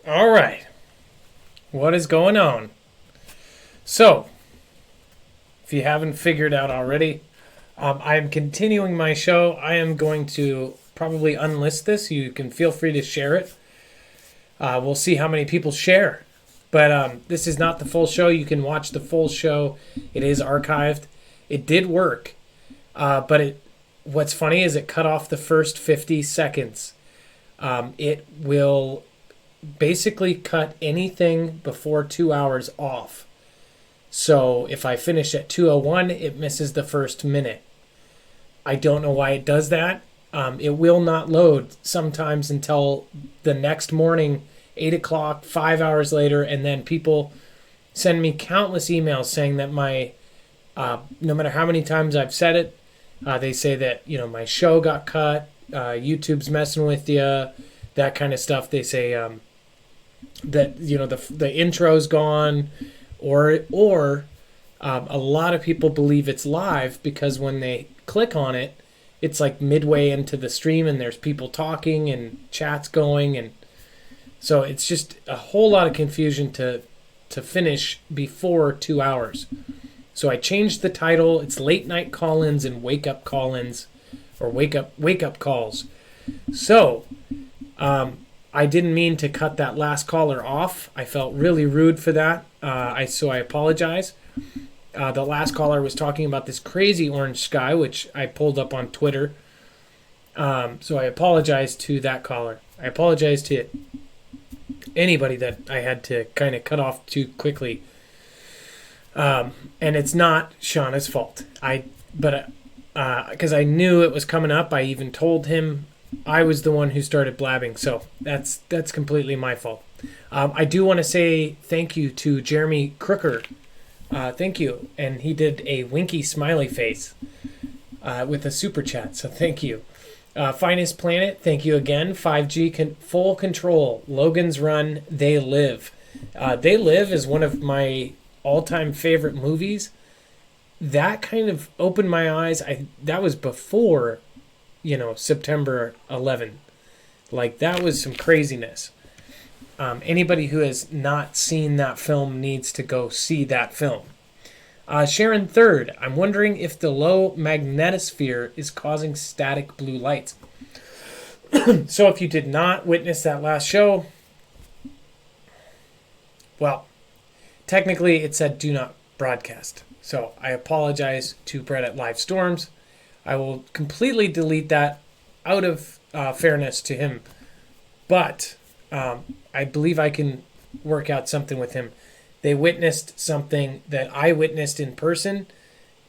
All right. What is going on? So, if you haven't figured out already, I am continuing my show. I am going to probably unlist this. You can feel free to share it. We'll see how many people share. But this is not the full show. You can watch the full show. It is archived. It did work. What's funny is it cut off the first 50 seconds. It will basically cut anything before 2 hours off. So if I finish at 2:01, it misses the first minute. I don't know why it does that. It will not load sometimes until the next morning, 8 o'clock, 5 hours later, and then people send me countless emails saying that no matter how many times I've said it, they say that my show got cut, YouTube's messing with you, that kind of stuff. They say that the intro's gone, or a lot of people believe it's live because when they click on it, it's like midway into the stream and there's people talking and chats going, and so it's just a whole lot of confusion to finish before 2 hours. So I changed the title. It's Late Night Call-ins and Wake Up Call-ins, or Wake Up Calls. So I didn't mean to cut that last caller off. I felt really rude for that. So I apologize. The last caller was talking about this crazy orange sky, which I pulled up on Twitter. So I apologize to that caller. I apologize to anybody that I had to kind of cut off too quickly. And it's not Shauna's fault. Because I knew it was coming up, I even told him. I was the one who started blabbing, so that's completely my fault. I do want to say thank you to Jeremy Crooker. Thank you. And he did a winky smiley face with a super chat, so thank you. Finest Planet, thank you again. 5G full control. Logan's Run, They Live. They Live is one of my all-time favorite movies. That kind of opened my eyes. That was before September 11th. Like, that was some craziness. Anybody who has not seen that film needs to go see that film. Sharon Third, I'm wondering if the low magnetosphere is causing static blue lights. So if you did not witness that last show, well, technically it said do not broadcast. So I apologize to Brett at Live Storms. I will completely delete that out of fairness to him. But I believe I can work out something with him. They witnessed something that I witnessed in person,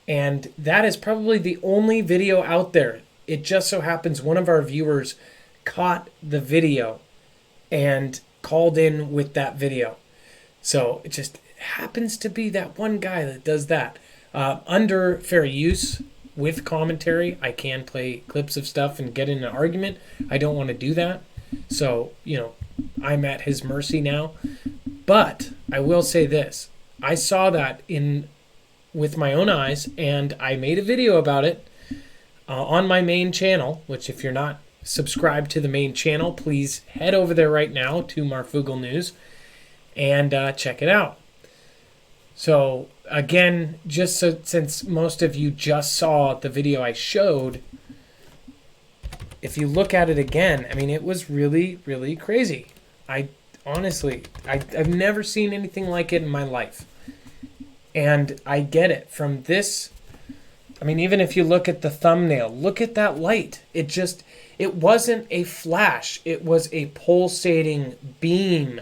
and that is probably the only video out there. It just so happens one of our viewers caught the video and called in with that video. So it just happens to be that one guy that does that. Under fair use, with commentary, I can play clips of stuff and get in an argument. I don't want to do that. So, I'm at his mercy now. But I will say this. I saw that with my own eyes, and I made a video about it on my main channel, which if you're not subscribed to the main channel, please head over there right now to Marfugal News and check it out. So, again, since most of you just saw the video I showed, if you look at it again, I mean, it was really, really crazy. I've never seen anything like it in my life. And I get it. From this, I mean, even if you look at the thumbnail, look at that light. It wasn't a flash. It was a pulsating beam.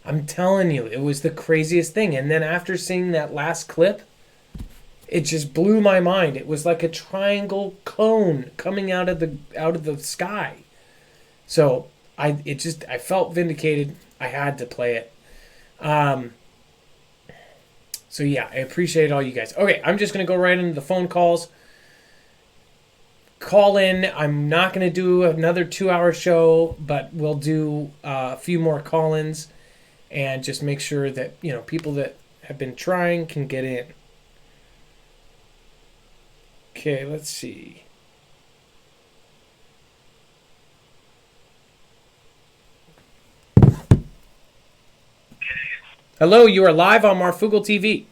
I'm telling you, it was the craziest thing. And then after seeing that last clip, it just blew my mind. It was like a triangle cone coming out of the sky. So I felt vindicated. I had to play it. So yeah, I appreciate all you guys. Okay, I'm just gonna go right into the phone calls. Call in. I'm not gonna do another 2-hour show, but we'll do a few more call-ins. And just make sure that, people that have been trying can get in. Okay, let's see. Hello, you are live on Marfugal TV.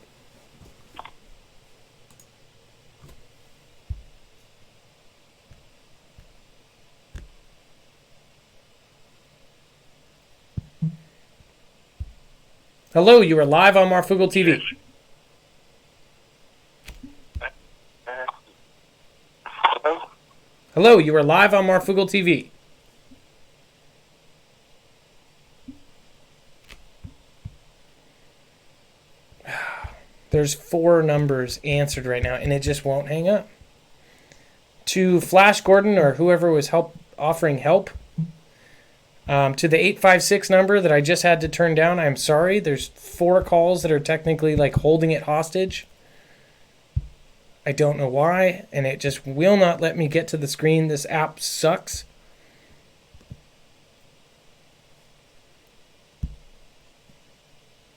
Hello, you are live on Marfugal TV. Hello? Hello, you are live on Marfugal TV. There's 4 numbers answered right now, and it just won't hang up. To Flash Gordon or whoever was offering help, to the 856 number that I just had to turn down, I'm sorry. There's 4 calls that are technically like holding it hostage. I don't know why, and it just will not let me get to the screen. This app sucks.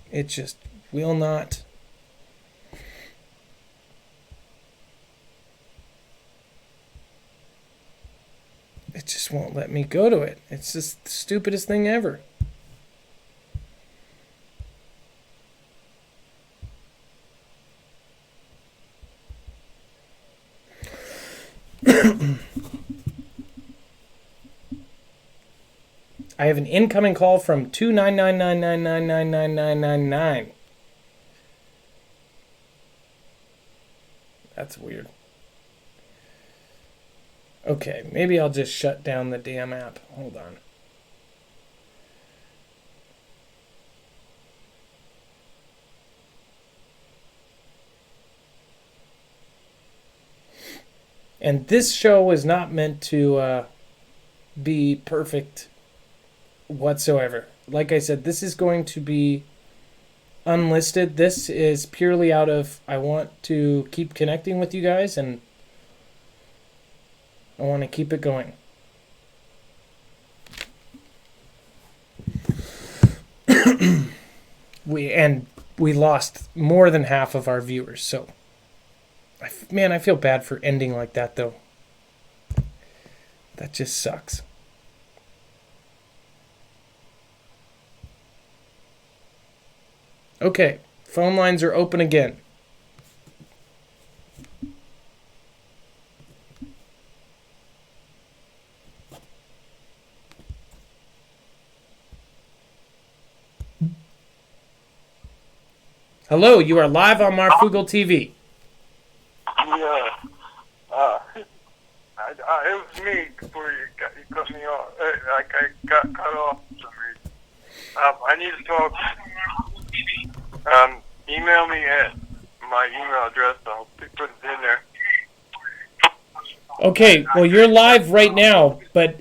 It just will not. It just won't let me go to it. It's just the stupidest thing ever. I have an incoming call from 29999999999. That's weird. Okay, maybe I'll just shut down the damn app. Hold on. And this show is not meant to be perfect whatsoever. Like I said, this is going to be unlisted. This is purely out of, I want to keep connecting with you guys, and I want to keep it going. We lost more than half of our viewers, so man, I feel bad for ending like that, though. That just sucks. Okay, phone lines are open again. Hello, you are live on Marfugal TV. Yeah. It was me before you cut me off. I got cut off for some reason. I need to talk. Email me at my email address. I'll put it in there. Okay, well, you're live right now, but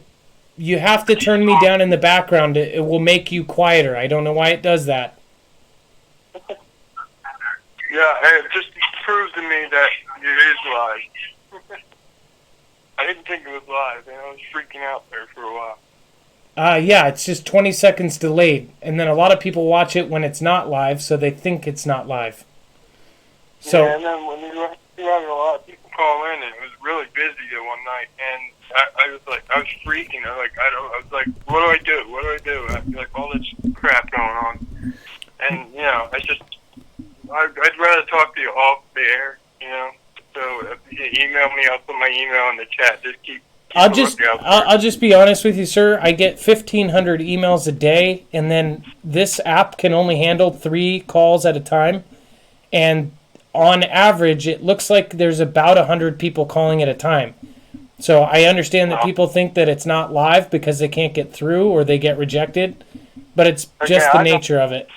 you have to turn me down in the background. It will make you quieter. I don't know why it does that. Yeah, it just proves to me that it is live. I didn't think it was live, and I was freaking out there for a while. Yeah, it's just 20 seconds delayed. And then a lot of people watch it when it's not live, so they think it's not live. So, yeah, and then when you were having a lot of people call in, and it was really busy that one night, and I was freaking. I was like, what do I do? What do I do? I feel like all this crap going on, and I'd rather talk to you off the air, So if you email me, I'll put my email in the chat. Just keep I'll just be honest with you, sir. I get 1,500 emails a day, and then this app can only handle 3 calls at a time. And on average, it looks like there's about 100 people calling at a time. So I understand that people think that it's not live because they can't get through or they get rejected, but it's just the nature of it.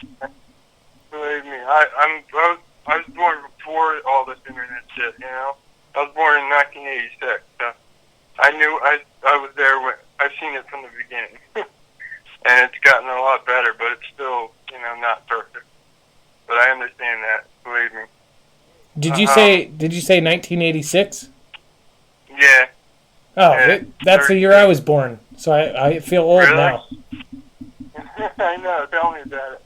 Believe me, I was born before all this internet shit. I was born in 1986. So I knew I was there when I've seen it from the beginning, and it's gotten a lot better, but it's still not perfect. But I understand that. Believe me. Did you say 1986? Yeah. Oh, yeah, that's the year I was born. So I feel old really? now. I know. Tell me about it.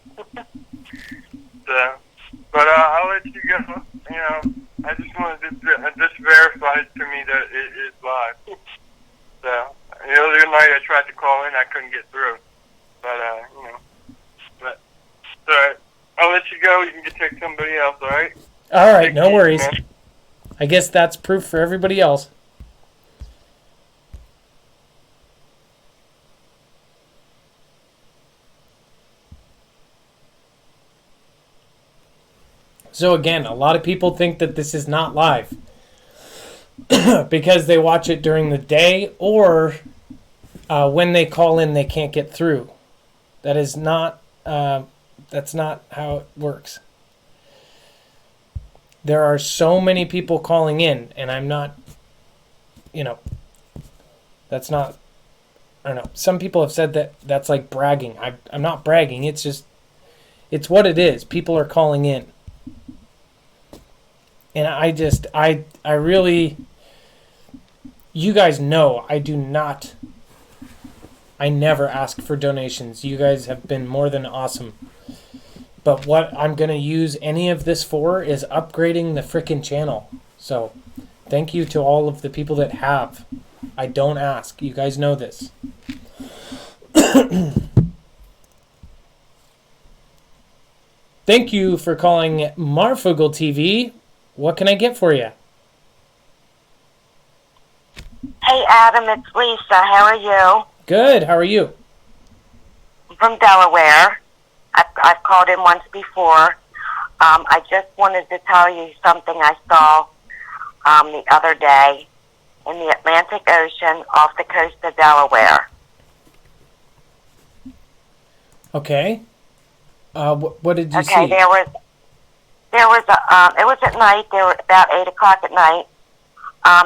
But I'll let you go. I just wanted to just verify to me that it is live. So the other night I tried to call in, I couldn't get through. But but all right. you can take somebody else, alright? All right, Take no it, worries. man. I guess that's proof for everybody else. So again, a lot of people think that this is not live because they watch it during the day, or when they call in, they can't get through. That is not. That's not how it works. There are so many people calling in, and I'm not. That's not. I don't know. Some people have said that that's like bragging. I'm not bragging. It's just. It's what it is. People are calling in. And I really, you guys know I do not, I never ask for donations. You guys have been more than awesome. But what I'm going to use any of this for is upgrading the frickin' channel. So thank you to all of the people that have. I don't ask. You guys know this. Thank you for calling Marfugel TV. What can I get for you? Hey, Adam, it's Lisa. How are you? Good. How are you? I'm from Delaware. I've called in once before. I just wanted to tell you something I saw the other day in the Atlantic Ocean off the coast of Delaware. Okay. What did you see? Okay, there was a, it was at night. There were about 8 o'clock at night.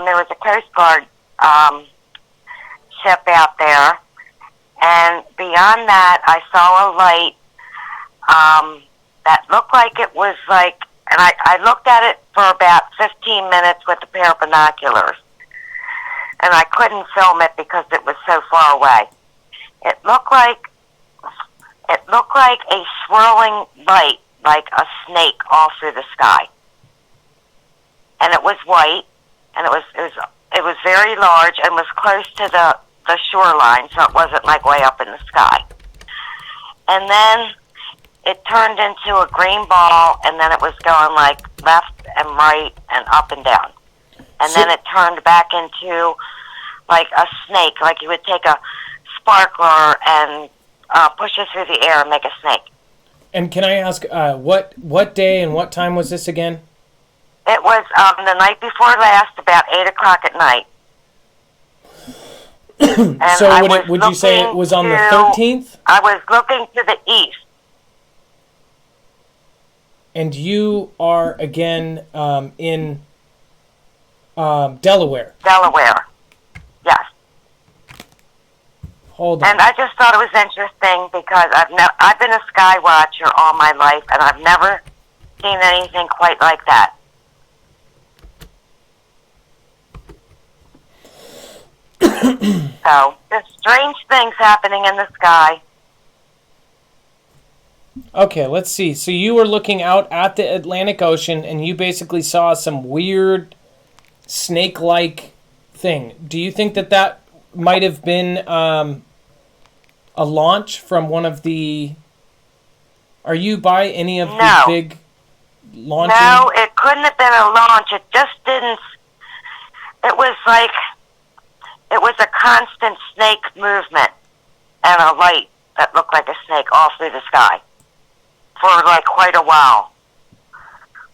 There was a Coast Guard ship out there, and beyond that, I saw a light that looked like it was like, and I looked at it for about 15 minutes with a pair of binoculars, and I couldn't film it because it was so far away. It looked like a swirling light, like a snake all through the sky. And it was white, and it was very large and was close to the shoreline, so it wasn't like way up in the sky. And then it turned into a green ball, and then it was going like left and right and up and down. And then it turned back into like a snake, like you would take a sparkler and push it through the air and make a snake. And can I ask, what day and what time was this again? It was the night before last, about 8 o'clock at night. So would you say it was on the 13th? I was looking to the east. And you are, again, in Delaware? Delaware, yes. Hold on. And I just thought it was interesting because I've been a sky watcher all my life, and I've never seen anything quite like that. So, there's strange things happening in the sky. Okay, let's see. So you were looking out at the Atlantic Ocean, and you basically saw some weird snake-like thing. Do you think that might have been a launch from one of the... Are you by any of the big launching? No, it couldn't have been a launch. It just didn't... It was like... It was a constant snake movement and a light that looked like a snake all through the sky for like quite a while.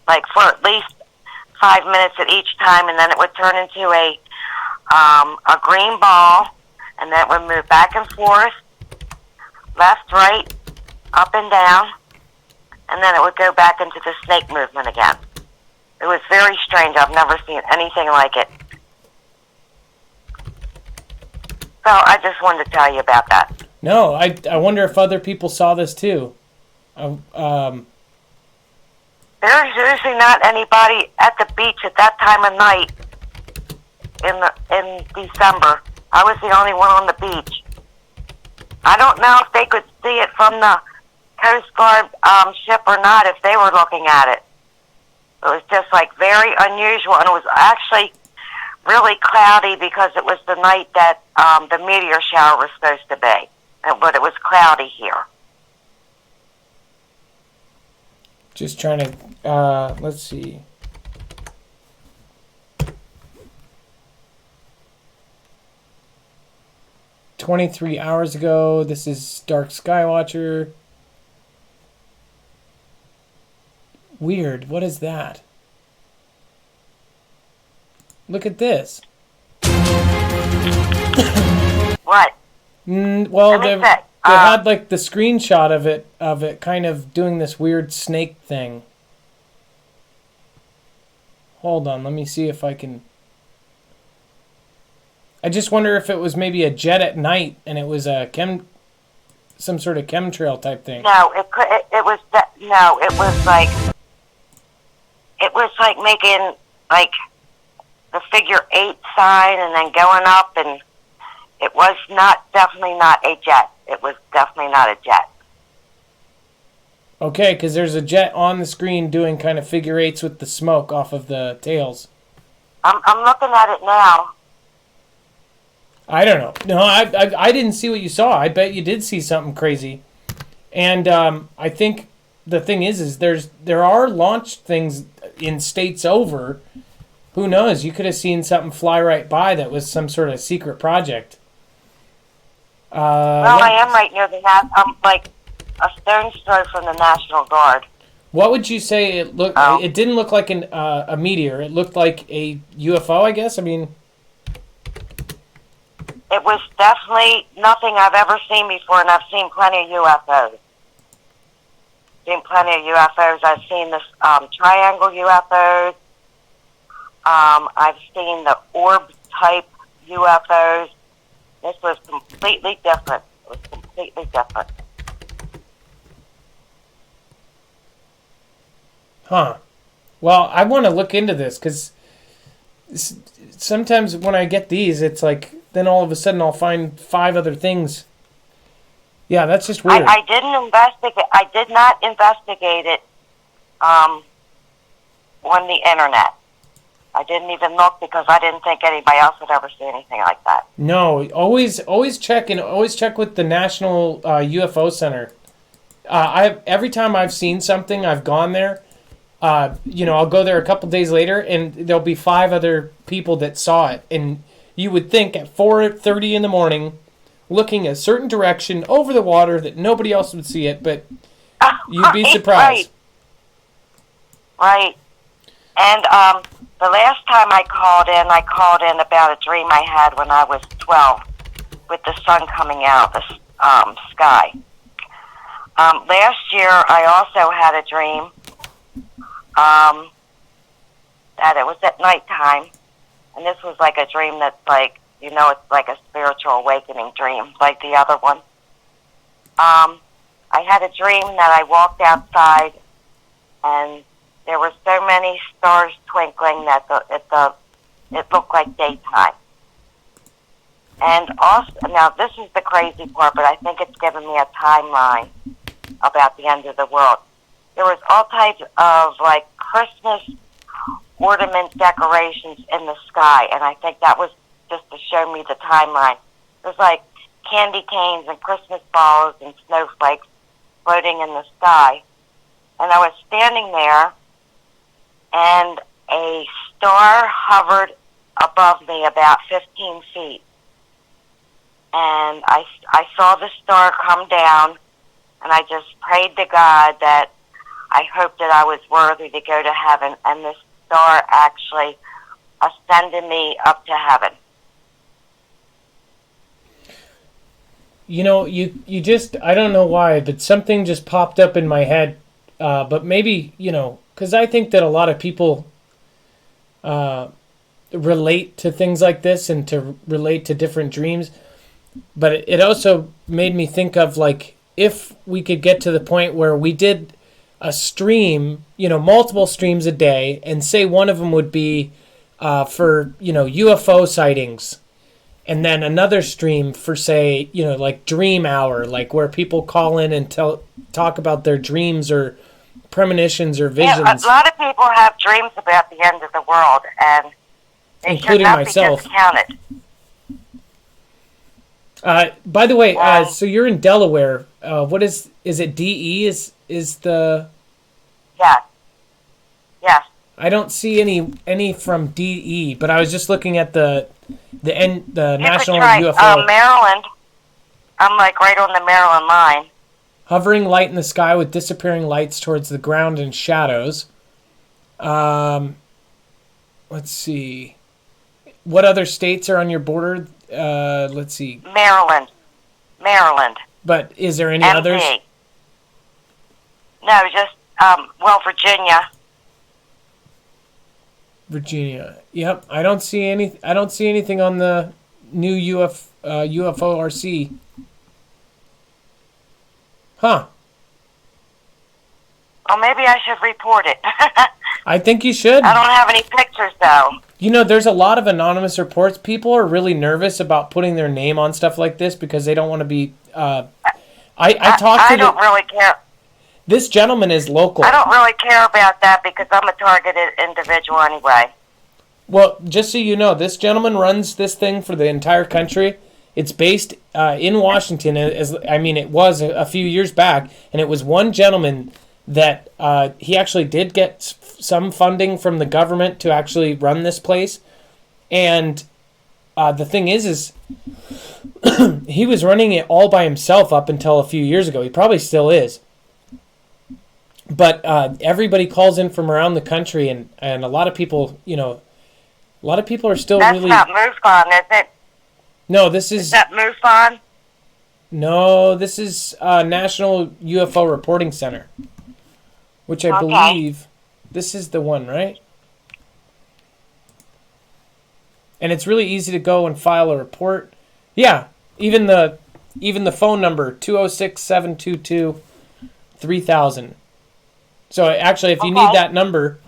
Like for at least 5 minutes at each time, and then it would turn into a green ball, and then it would move back and forth, left, right, up and down, and then it would go back into the snake movement again. It was very strange. I've never seen anything like it. So I just wanted to tell you about that. No, I wonder if other people saw this too. There's usually not anybody at the beach at that time of night in December. I was the only one on the beach. I don't know if they could see it from the Coast Guard ship or not, if they were looking at it. It was just like very unusual, and it was actually really cloudy because it was the night that the meteor shower was supposed to be. But it was cloudy here. Just trying to, let's see. "23 hours ago." This is Dark Skywatcher. Weird. What is that? Look at this. What? Well, Let me they check. had like the screenshot of it kind of doing this weird snake thing. Hold on, let me see if I can. I just wonder if it was maybe a jet at night and it was some sort of chemtrail type thing. No, it was no, it was like making like the figure 8 sign and then going up, and it was definitely not a jet. It was definitely not a jet. Okay, because there's a jet on the screen doing kind of figure 8s with the smoke off of the tails. I'm looking at it now. I don't know. No, I didn't see what you saw. I bet you did see something crazy. And I think the thing is there are launch things in states over. Who knows? You could have seen something fly right by that was some sort of secret project. Well, I am right near the like a stone's throw from the National Guard. What would you say it looked? Oh. It didn't look like a meteor. It looked like a UFO, I guess. I mean, it was definitely nothing I've ever seen before, and I've seen plenty of UFOs. I've seen this triangle UFOs. I've seen the orb type UFOs. This was completely different. Huh. Well, I want to look into this because sometimes when I get these, it's like then all of a sudden I'll find 5 other things. Yeah, that's just weird. I didn't investigate. I did not investigate it on the internet. I didn't even look because I didn't think anybody else would ever see anything like that. No, always check with the National UFO Center. Every time I've seen something, I've gone there. I'll go there a couple days later, and there'll be 5 other people that saw it. And you would think at 4:30 in the morning, looking a certain direction over the water, that nobody else would see it, but you'd be surprised. Right. And the last time I called in about a dream I had when I was 12 with the sun coming out of the sky. Last year, I also had a dream that it was at nighttime, and this was like a dream that's like, it's like a spiritual awakening dream, like the other one. I had a dream that I walked outside, and there were so many stars twinkling that it looked like daytime. And also, now this is the crazy part, but I think it's given me a timeline about the end of the world. There was all types of like Christmas ornament decorations in the sky, and I think that was just to show me the timeline. It was like candy canes and Christmas balls and snowflakes floating in the sky. And I was standing there, and a star hovered above me about 15 feet. And I saw the star come down, and I just prayed to God that I hoped that I was worthy to go to heaven, and this star actually ascended me up to heaven. You just, I don't know why, but something just popped up in my head. But maybe, because I think that a lot of people relate to things like this and to relate to different dreams. But it also made me think of, like, if we could get to the point where we did a stream, multiple streams a day, and say one of them would be for, UFO sightings. And then another stream for, say, like Dream Hour, like where people call in and talk about their dreams or premonitions or visions. Yeah, a lot of people have dreams about the end of the world, and they including should not myself. be discounted. By the way, so you're in Delaware. What is it? DE is the Yes. Yes. I don't see any from DE, but I was just looking at the You National could try UFO. Maryland. I'm like right on the Maryland line. Hovering light in the sky with disappearing lights towards the ground and shadows. Let's see. What other states are on your border? Let's see. Maryland. But is there any MD. others? No, just Virginia. Virginia. Yep. I don't see anything on the new UFO RC. Huh. Well, maybe I should report it. I think you should. I don't have any pictures, though. You know, there's a lot of anonymous reports. People are really nervous about putting their name on stuff like this because they don't want to be... I don't really care. This gentleman is local. I don't really care about that because I'm a targeted individual anyway. Well, just so you know, this gentleman runs this thing for the entire country. It's based in Washington. It was a few years back, and it was one gentleman that he actually did get some funding from the government to actually run this place. And the thing is he was running it all by himself up until a few years ago. He probably still is. But everybody calls in from around the country, and a lot of people, a lot of people are still really... That's not MUFON, is it? No, this is... Is that MUFON? No, this is National UFO Reporting Center, which I believe this is the one, right? And it's really easy to go and file a report. Yeah, even the phone number 206-722-3000. So actually, if you need that number,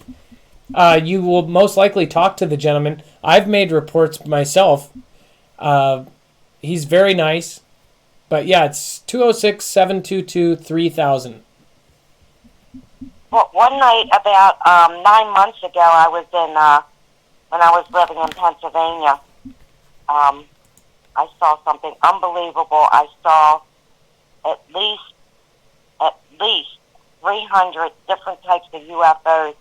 you will most likely talk to the gentleman. I've made reports myself. He's very nice. But yeah, it's 206-722-3000. Well, one night about 9 months ago, I was when I was living in Pennsylvania. I saw something unbelievable. I saw at least 300 different types of UFOs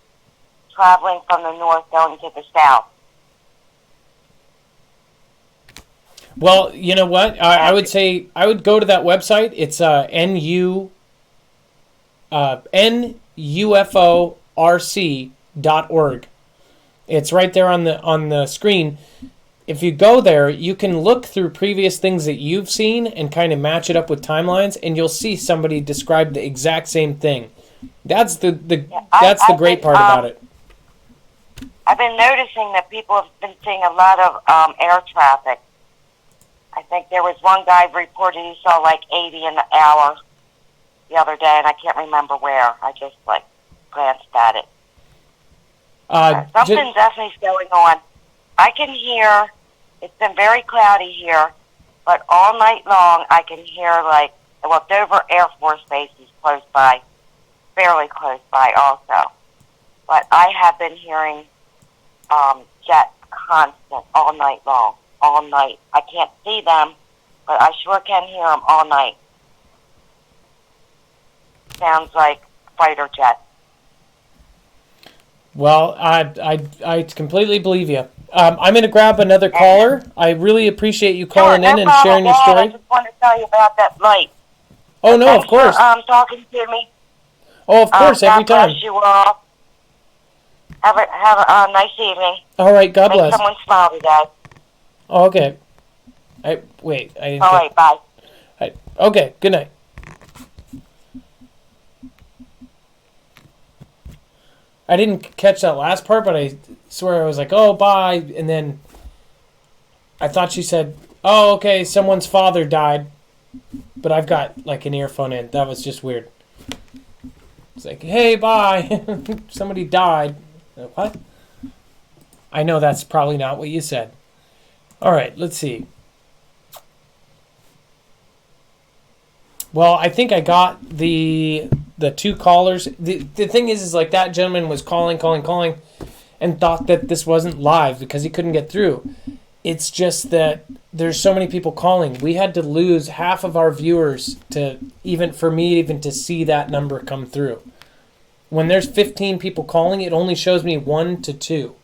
traveling from the north going to the south. Well, you know what? I would say I would go to that website. It's nuforc.org. It's right there on the screen. If you go there, you can look through previous things that you've seen and kind of match it up with timelines, and you'll see somebody describe the exact same thing. That's the great part about it. I've been noticing that people have been seeing a lot of air traffic. I think there was one guy reported he saw like 80 in the hour the other day, and I can't remember where. I just glanced at it. Something definitely is going on. I can hear, it's been very cloudy here, but all night long I can hear Dover Air Force Base is close by, fairly close by also. But I have been hearing jets constant all night long, all night. I can't see them, but I sure can hear them all night. Sounds like fighter jets. Well, I completely believe you. I'm going to grab another caller. I really appreciate you calling in and sharing your story. I just want to tell you about that light. Oh, no, of course. Talking to me. Oh, of course, every time. God bless you all. Have a nice evening. All right, God bless. Make someone smile today. Oh, okay. I didn't. All right, bye. Okay, good night. I didn't catch that last part, but I swear I was like, oh, bye. And then I thought she said, oh, okay, someone's father died. But I've got like an earphone in. That was just weird. It's like, hey, bye. Somebody died. What? I know that's probably not what you said. All right, let's see. Well, I think I got the two callers. The thing is like that gentleman was calling, and thought that this wasn't live because he couldn't get through. It's just that there's so many people calling. We had to lose half of our viewers for me to see that number come through. When there's 15 people calling, it only shows me 1 to 2.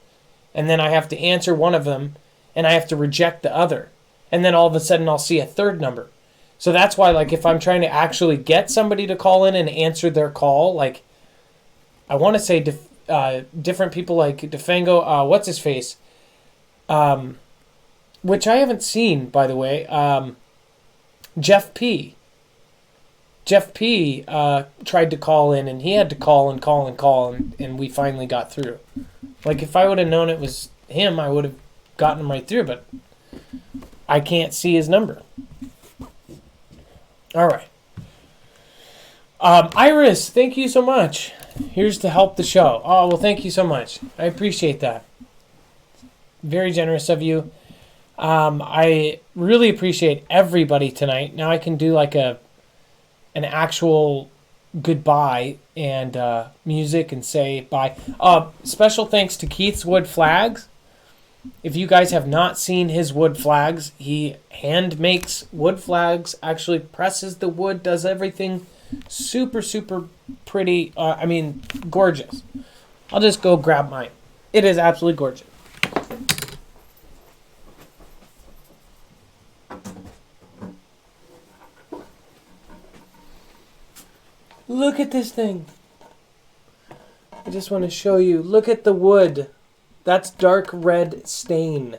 And then I have to answer one of them, and I have to reject the other. And then all of a sudden I'll see a third number. So that's why, like, if I'm trying to actually get somebody to call in and answer their call, like, I want to say different people like Defango, what's his face? Which I haven't seen, by the way. Jeff P. Jeff P. Tried to call in, and he had to call, and we finally got through. Like, if I would have known it was him, I would have gotten him right through, but I can't see his number. All right. Iris, thank you so much. Here's to help the show. Oh, well, thank you so much. I appreciate that. Very generous of you. I really appreciate everybody tonight. Now I can do like an actual goodbye and music and say bye. Special thanks to Keith's Wood Flags. If you guys have not seen his wood flags, he hand makes wood flags, actually presses the wood, does everything super, super pretty. Gorgeous. I'll just go grab mine. It is absolutely gorgeous. Look at this thing. I just want to show you. Look at the wood. That's dark red stain.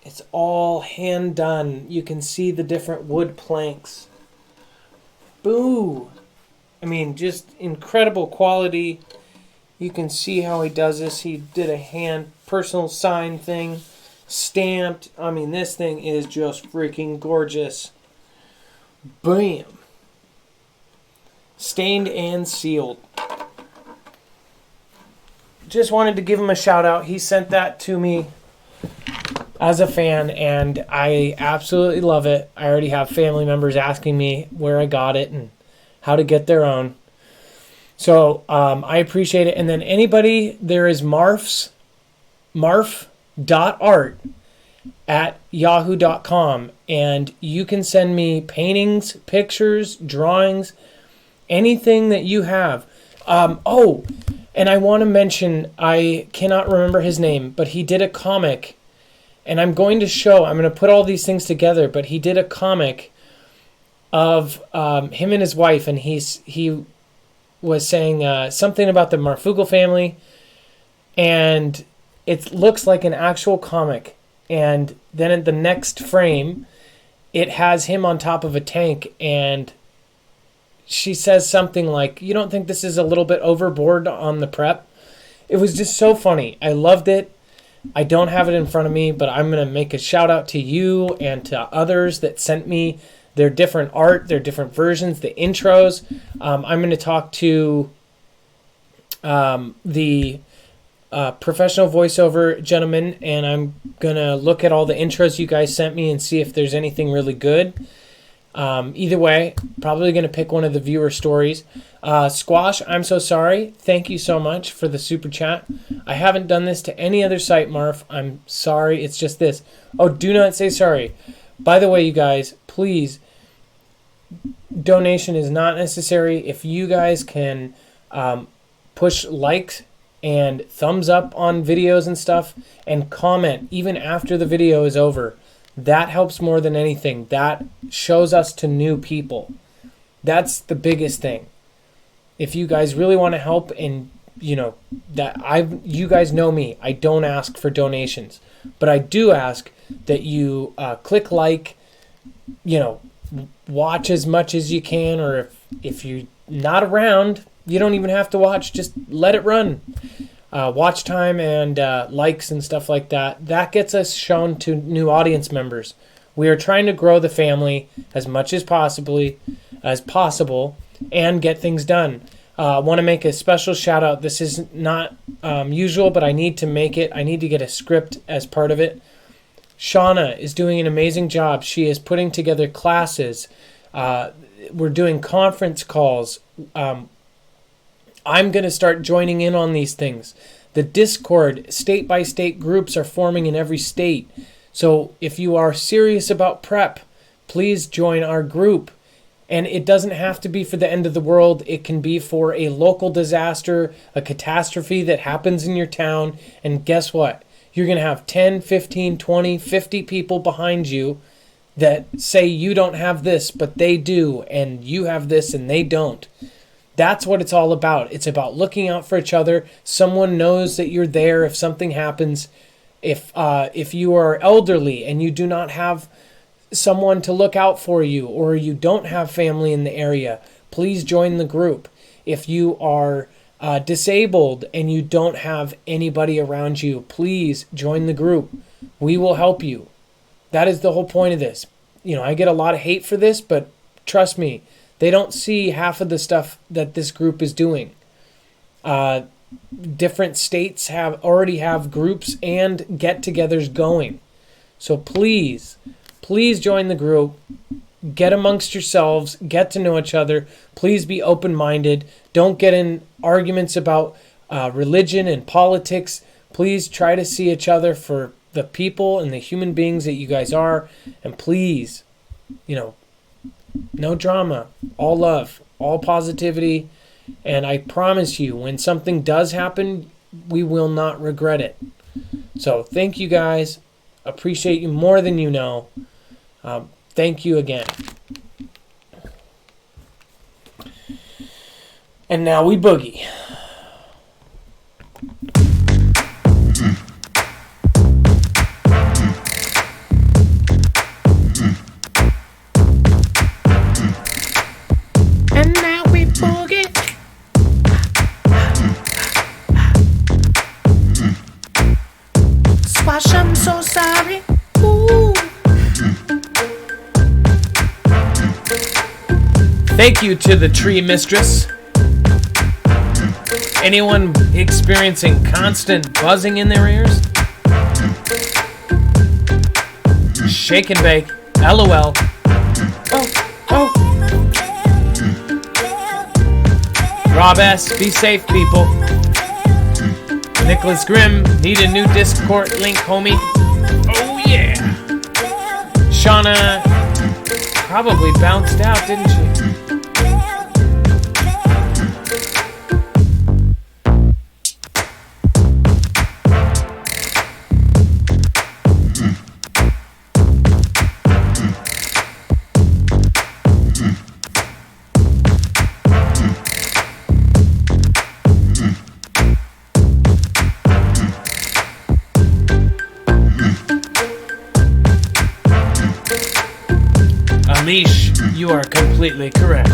It's all hand done. You can see the different wood planks. Boo! I mean, just incredible quality. You can see how he does this. He did a hand personal sign thing. Stamped. I mean, this thing is just freaking gorgeous. Bam! Stained and sealed. Just wanted to give him a shout out. He sent that to me as a fan, and I absolutely love it. I already have family members asking me where I got it and how to get their own. So I appreciate it. And then anybody, there is marf.art at yahoo.com, and you can send me paintings, pictures, drawings, anything that you have. And I want to mention, I cannot remember his name, but he did a comic, and I'm going to put all these things together, but he did a comic of him and his wife, and he was saying something about the Marfugel family, and it looks like an actual comic, and then in the next frame, it has him on top of a tank, and she says something like, "You don't think this is a little bit overboard on the prep?" It was just so funny. I loved it. I don't have it in front of me, but I'm going to make a shout out to you and to others that sent me their different art, their different versions, the intros. I'm going to talk to the professional voiceover gentleman, and I'm going to look at all the intros you guys sent me and see if there's anything really good. Either way, probably going to pick one of the viewer stories. Squash, I'm so sorry. Thank you so much for the super chat. I haven't done this to any other site, Marf. I'm sorry. It's just this. Oh, do not say sorry. By the way, you guys, please, donation is not necessary. If you guys can push likes and thumbs up on videos and stuff and comment even after the video is over, that helps more than anything. That shows us to new people. That's the biggest thing. If you guys really want to help, and you guys know me, I don't ask for donations, but I do ask that you click like, watch as much as you can, or if you're not around, you don't even have to watch. Just let it run. Watch time and likes and stuff like that. That gets us shown to new audience members. We are trying to grow the family as much as possible and get things done. I want to make a special shout out. This is not usual, but I need to make it. I need to get a script as part of it. Shauna is doing an amazing job. She is putting together classes. We're doing conference calls. I'm going to start joining in on these things. The Discord, state-by-state groups are forming in every state. So if you are serious about prep, please join our group And it doesn't have to be for the end of the world. It can be for a local disaster, a catastrophe that happens in your town. And guess what? You're going to have 10, 15, 20, 50 people behind you that say you don't have this, but they do. And you have this and they don't. That's what it's all about. It's about looking out for each other. Someone knows that you're there if something happens. If you are elderly and you do not have someone to look out for you, or you don't have family in the area, please join the group. If you are disabled and you don't have anybody around you, please join the group. We will help you. That is the whole point of this. I get a lot of hate for this, but trust me, they don't see half of the stuff that this group is doing. Different states already have groups and get-togethers going. So please join the group. Get amongst yourselves. Get to know each other. Please be open-minded. Don't get in arguments about religion and politics. Please try to see each other for the people and the human beings that you guys are. And please, no drama. All love. All positivity. And I promise you, when something does happen, we will not regret it. So thank you guys. Appreciate you more than you know. Thank you again. And now we boogie. And now we boogie. Squash, I'm so sorry. Ooh. Thank you to the tree mistress. Anyone experiencing constant buzzing in their ears? Shake and bake. LOL. Oh. Rob S. Be safe, people. Nicholas Grimm. Need a new Discord link, homie. Oh, yeah. Shauna probably bounced out, didn't she? Amish, you are completely correct.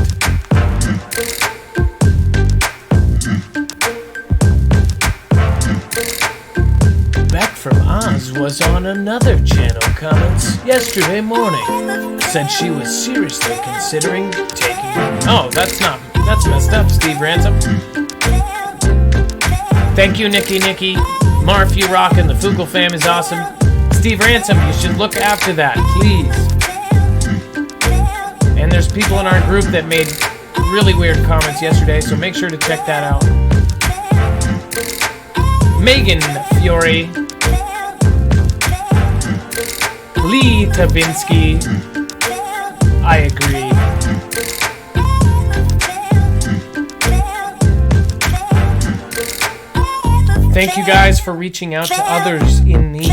Back from Oz was on another channel comments yesterday morning. Said she was seriously considering taking it. Oh, that's messed up, Steve Ransom. Thank you, Nikki. Marf, you rockin'. The Fugle fam is awesome. Steve Ransom, you should look after that, please. And there's people in our group that made really weird comments yesterday, so make sure to check that out. Megan Fiore. Lee Tabinsky. I agree. Thank you guys for reaching out to others in need.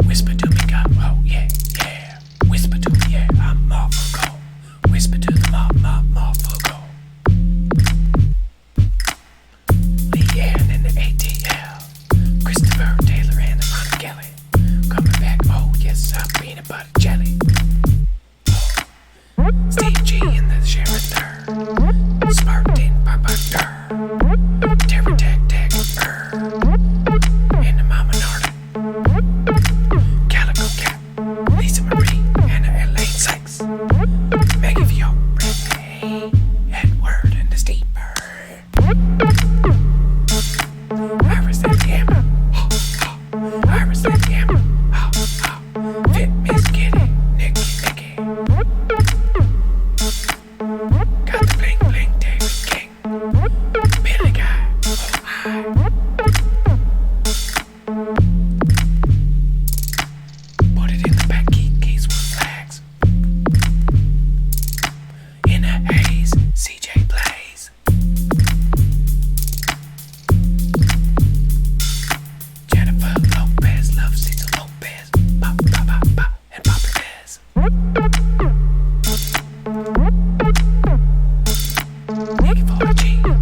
Whisper to me, God. Oh, yeah. Whisper to me, yeah. I'm Marvel. Whisper to the Marvel. Leanne and the ATL. Christopher Taylor and the Ron Kelly. Coming back. Oh, yes. 4G.